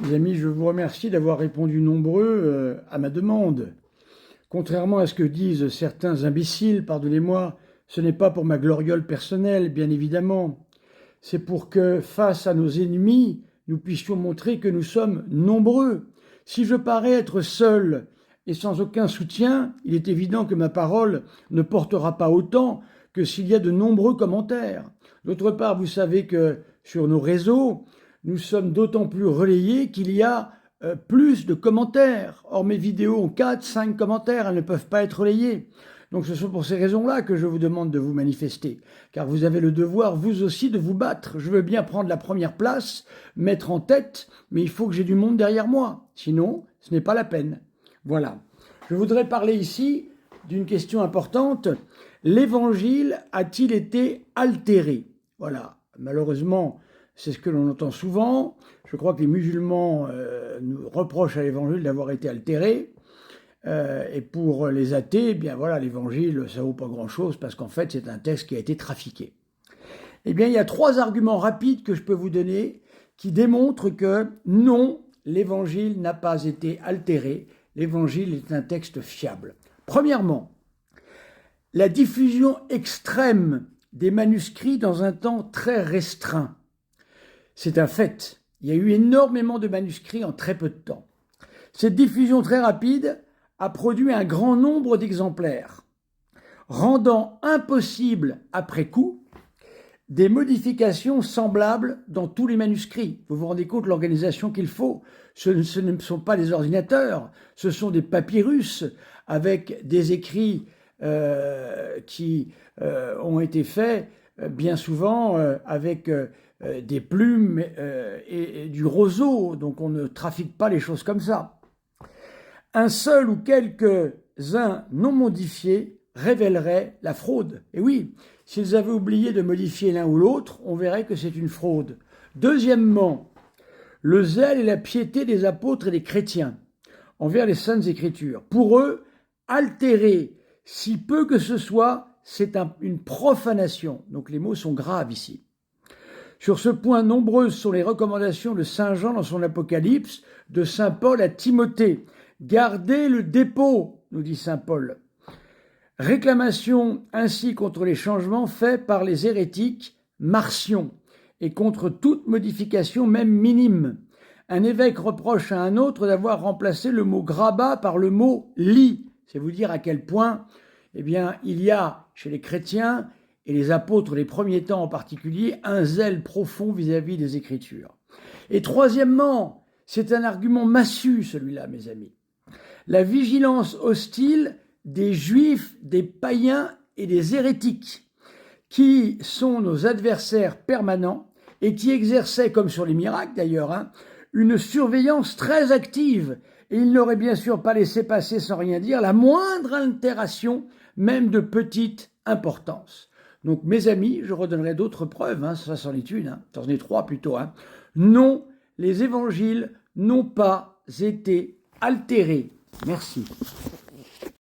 Mes amis, je vous remercie d'avoir répondu nombreux à ma demande. Contrairement à ce que disent certains imbéciles, pardonnez-moi, ce n'est pas pour ma gloriole personnelle, bien évidemment. C'est pour que, face à nos ennemis, nous puissions montrer que nous sommes nombreux. Si je parais être seul et sans aucun soutien, il est évident que ma parole ne portera pas autant que s'il y a de nombreux commentaires. D'autre part, vous savez que sur nos réseaux, nous sommes d'autant plus relayés qu'il y a plus de commentaires. Or, mes vidéos ont 4, 5 commentaires, elles ne peuvent pas être relayées. Donc ce sont pour ces raisons-là que je vous demande de vous manifester, car vous avez le devoir, vous aussi, de vous battre. Je veux bien prendre la première place, mettre en tête, mais il faut que j'ai du monde derrière moi. Sinon, ce n'est pas la peine. Voilà. Je voudrais parler ici d'une question importante. L'Évangile a-t-il été altéré? Voilà. Malheureusement, c'est ce que l'on entend souvent. Je crois que les musulmans nous reprochent à l'Évangile d'avoir été altéré. Et pour les athées, eh bien voilà, l'Évangile, ça vaut pas grand-chose parce qu'en fait, c'est un texte qui a été trafiqué. Eh bien, il y a 3 arguments rapides que je peux vous donner qui démontrent que non, l'Évangile n'a pas été altéré. L'Évangile est un texte fiable. Premièrement, la diffusion extrême des manuscrits dans un temps très restreint. C'est un fait. Il y a eu énormément de manuscrits en très peu de temps. Cette diffusion très rapide a produit un grand nombre d'exemplaires, rendant impossible, après coup, des modifications semblables dans tous les manuscrits. Vous vous rendez compte de l'organisation qu'il faut? Ce ne sont pas des ordinateurs, ce sont des papyrus avec des écrits qui ont été faits bien souvent avec des plumes et du roseau, donc on ne trafique pas les choses comme ça. Un seul ou quelques-uns non modifiés révéleraient la fraude. Et oui, s'ils avaient oublié de modifier l'un ou l'autre, on verrait que c'est une fraude. Deuxièmement, le zèle et la piété des apôtres et des chrétiens envers les Saintes Écritures. Pour eux, altérer si peu que ce soit, c'est une profanation. Donc les mots sont graves ici. Sur ce point, nombreuses sont les recommandations de Saint Jean dans son Apocalypse, de Saint Paul à Timothée. Gardez le dépôt, nous dit Saint Paul. Réclamation ainsi contre les changements faits par les hérétiques marcions et contre toute modification, même minime. Un évêque reproche à un autre d'avoir remplacé le mot grabat par le mot lit. C'est vous dire à quel point, eh bien, il y a chez les chrétiens et les apôtres des premiers temps en particulier un zèle profond vis-à-vis des Écritures. Et troisièmement, c'est un argument massu celui-là, mes amis. La vigilance hostile des juifs, des païens et des hérétiques, qui sont nos adversaires permanents et qui exerçaient, comme sur les miracles d'ailleurs, une surveillance très active. Et ils n'auraient bien sûr pas laissé passer sans rien dire la moindre altération, même de petite importance. Donc mes amis, je redonnerai d'autres preuves, ça c'en est une, c'en est 3 plutôt. Non, les évangiles n'ont pas été altérés. Merci.